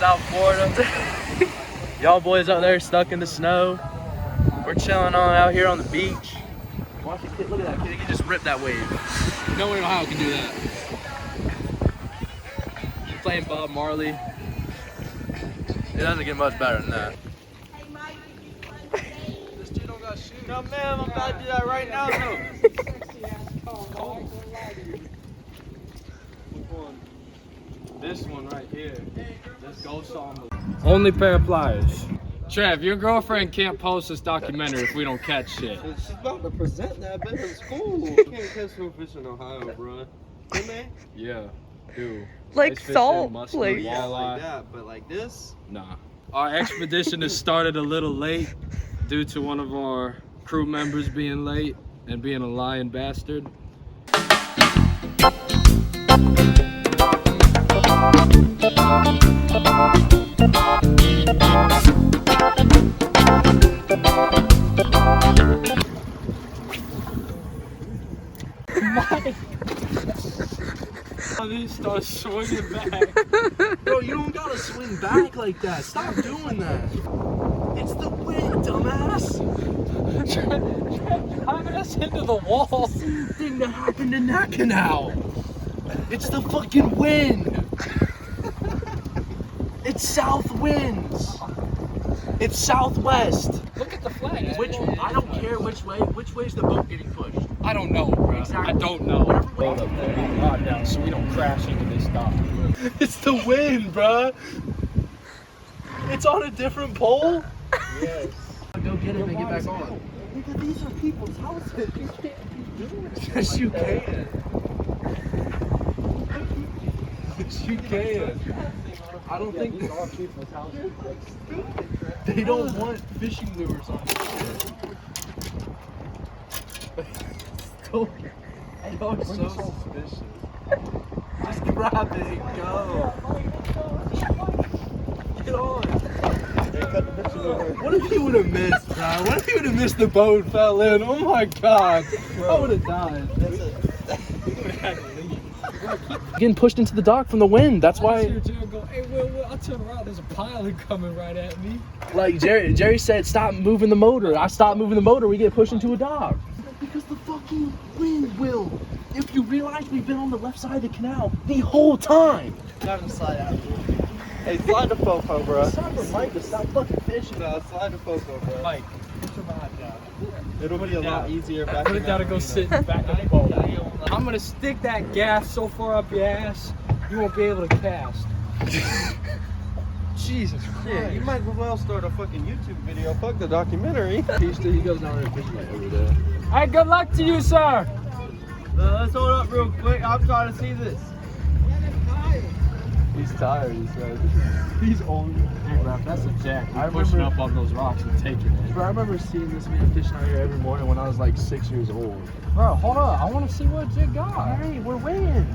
South Florida. Y'all boys out there stuck in the snow. We're chilling on out here on the beach. Watch the kid, look at that kid, he can just rip that wave. No one in Ohio can do that. Playing Bob Marley. It doesn't get much better than that. This dude don't got shoes. No man, I'm about to do that right now. This one right here. This ghost on the Only pair of pliers. Trev, your girlfriend can't post this documentary if we don't catch shit. She's about to present that bit in school. You can't catch no fish in Ohio, bro. Can they? Yeah, do. Like Ice fishing, salt, muscle, like Yeah, walleye. like that, but like this? Nah. Our expedition has started a little late due to one of our crew members being late and being a lying bastard. He starts swinging back. Bro, you don't gotta swing back like that. Stop doing that. It's the wind, dumbass. Driving us into the wall. Same thing that happened in that canal. It's the fucking wind. It's south winds. It's southwest. Look at the flag. Which I don't care which way. Which way's the boat getting pushed? I don't know, bro. Exactly. I don't know. Whatever way- Hold up, put my rod down so we don't crash into this dock. It's the wind, bruh. It's on a different pole. Yes. Go get it and get back on. Nigga, these are people's houses. You can't be doing it. Yes, you can. Yes, you can. I don't think These are people's houses. they don't want fishing lures on it. Don't. You're so suspicious. Just grab it and go. Get on. What if he would have missed, bro? What if he would have missed the boat and fell in? Oh my god. I would have died. Getting pushed into the dock from the wind. That's why. Go, hey, Will, I'll turn around. There's a pilot coming right at me. Like Jerry said, stop moving the motor. I stopped moving the motor. We get pushed into a dock. Because the fucking wind will. If you realize we've been on the left side of the canal the whole time. Time to slide out. Hey, slide the fofo, bro. It's time for Mike to stop fucking fishing. No, slide the fofo, bro. Mike, put your rod down. It'll be a lot easier back Put it down and go sit in the back of the boat. I'm gonna stick that gas so far up your ass, you won't be able to cast. Jesus Christ. Yeah, you might as well start a fucking YouTube video. Fuck the documentary. He goes down there and fishing like every day. Hey, good luck to you, sir. Let's hold up real quick. I'm trying to see this. He's tired, he said. He's old. Hey, bro, that's a jack. I You're pushing remember- up on those rocks and taking it. Bro, I remember seeing this man fishing out here every morning when I was like 6 years old. Bro, hold up. I want to see what you got. Hey, we're winning.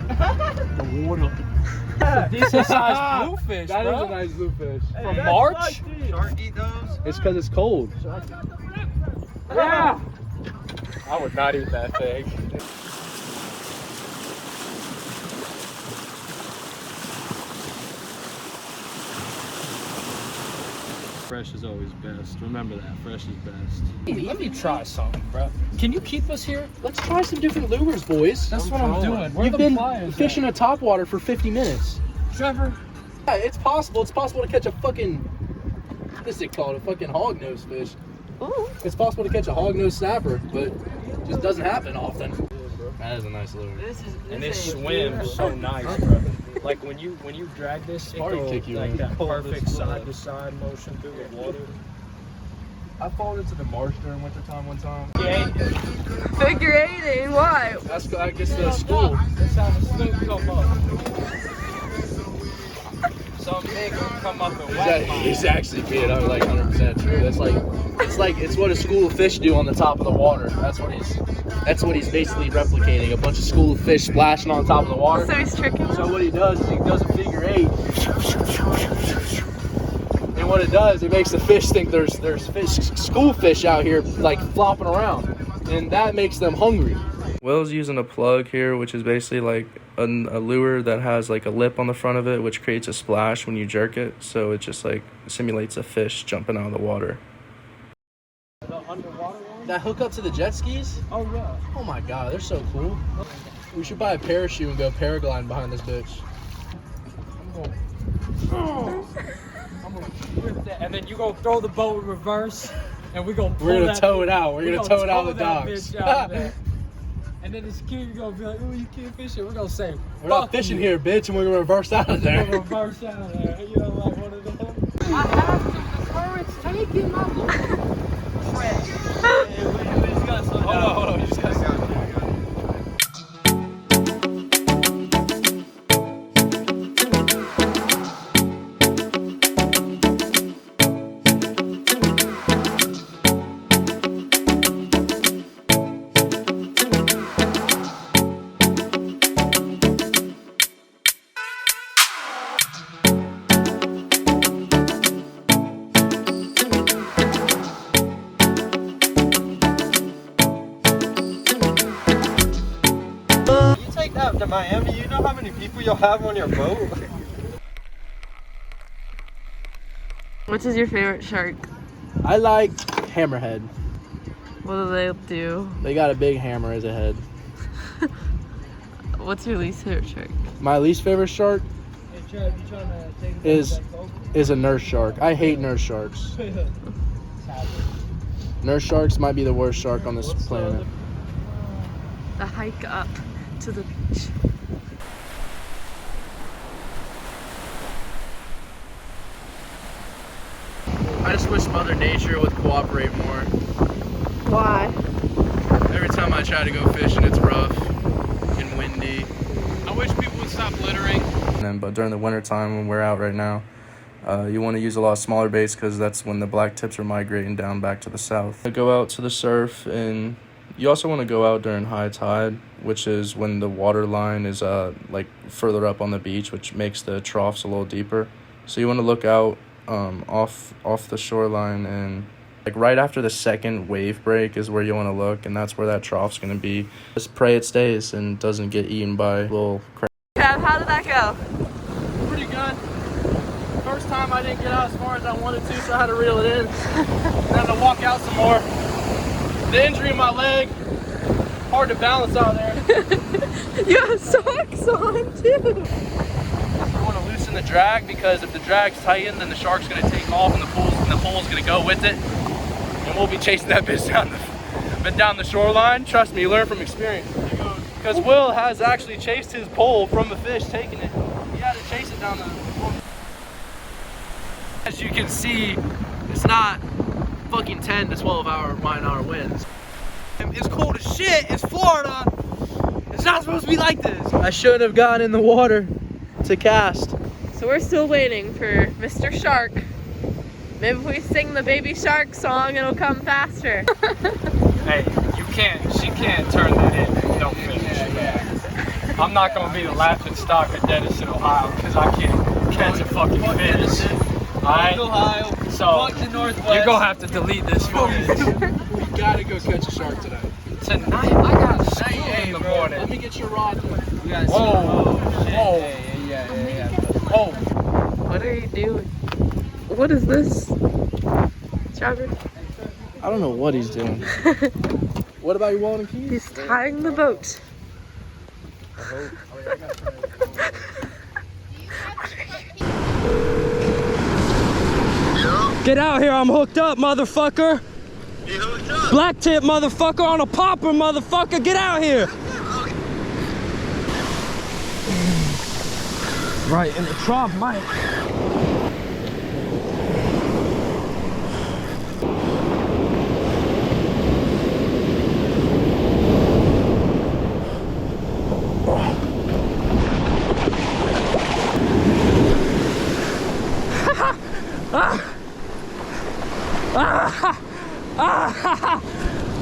The water. Decent sized bluefish, That bro. is a nice bluefish. From March? Shark eat those? It's because it's cold. Yeah. I would not eat that thing. Fresh is always best. Remember that. Fresh is best. Hey, let me try something, bro. Can you keep us here? Let's try some different lures, boys. That's what I'm doing. Where You've the been pliers fishing at top water for 50 minutes. Trevor? Yeah, it's possible. It's possible to catch a fucking, what is it called? A fucking hognose fish. Ooh. It's possible to catch a hognose snapper, but it just doesn't happen often. That is a nice lure. And it swims so nice, bro. Like when you drag this, it Party goes kick you like in. that Pull perfect this side to side motion through the water. I fallen into the marsh during wintertime one time. Figure eighting, why? That's, I guess, the school. That's how the snook come up. Some big will come up and whack mine. He's actually being like 100% true. It's what a school of fish do on the top of the water. That's what he's basically replicating. A bunch of school of fish splashing on top of the water. So he's tricking So them? what he does is he does a figure eight. And what it does, it makes the fish think there's fish, school fish out here like flopping around. And that makes them hungry. Will's using a plug here, which is basically like a lure that has like a lip on the front of it, which creates a splash when you jerk it. So it just like simulates a fish jumping out of the water. That hook up to the jet skis? Oh yeah. Oh my god, they're so cool. We should buy a parachute and go paragliding behind this bitch. I'm gonna grip that, and then you gonna throw the boat in reverse, and we're gonna tow it out. We're gonna tow it out of the docks. And then the security gonna be like, "Oh, you can't fish it." We're gonna say, We're not fishing here, bitch, and we're gonna reverse out of there. We're gonna reverse out of there. You know, like one of them. I have to. The current's taking my boat. Hold on. You just gotta go. To Miami, you know how many people you'll have on your boat? Which is your favorite shark? I like hammerhead. What do they do? They got a big hammer as a head. What's your least favorite shark? My least favorite shark is a nurse shark. I hate nurse sharks. Nurse sharks might be the worst shark on this planet. The hike up to the beach. I just wish Mother Nature would cooperate more. Why? Every time I try to go fishing, it's rough and windy. I wish people would stop littering. But during the winter time when we're out right now, you want to use a lot of smaller baits because that's when the black tips are migrating down back to the south. Go out to the surf, and you also want to go out during high tide, which is when the water line is like further up on the beach, which makes the troughs a little deeper. So you want to look out off the shoreline, and like right after the second wave break is where you want to look, and that's where that trough's going to be. Just pray it stays and doesn't get eaten by little crabs. Trav, how did that go? Pretty good. First time I didn't get out as far as I wanted to, so I had to reel it in. And I had to walk out some more. The injury in my leg, hard to balance out there. You have socks on too. You want to loosen the drag, because if the drag's tightened, then the shark's going to take off and the pole's going to go with it. And we'll be chasing that bitch down the shoreline. Trust me, learn from experience. Because Will has actually chased his pole from a fish, taking it. He had to chase it down the... As you can see, it's not fucking 10 to 12 mile-an-hour winds. It's cold as shit. It's Florida. It's not supposed to be like this. I shouldn't have gotten in the water to cast. So we're still waiting for Mr. Shark. Maybe if we sing the Baby Shark song, it'll come faster. Hey, she can't turn that in. Don't finish. I'm not gonna be the laughing stock of Denison, Ohio, because I can't catch a fucking fish. Alright? Ohio. So, Fuck the Northwest. you're gonna have to delete this for me. We gotta go catch a shark tonight. Tonight, I got school in the morning. Let me get your rod. Whoa. Oh. What are you doing? What is this? Trevor? I don't know what he's doing. What about your wallet and keys? He's tying the boat. Get out here, I'm hooked up, motherfucker. You hooked up? Black tip, motherfucker, on a popper, motherfucker. Get out here. Right in the trough, Mike.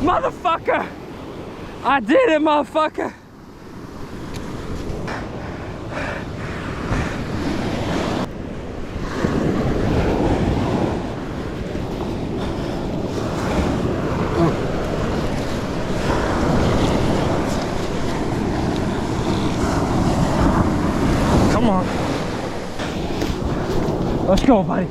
Motherfucker! I did it, motherfucker! Come on. Let's go, buddy.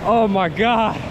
Oh my God.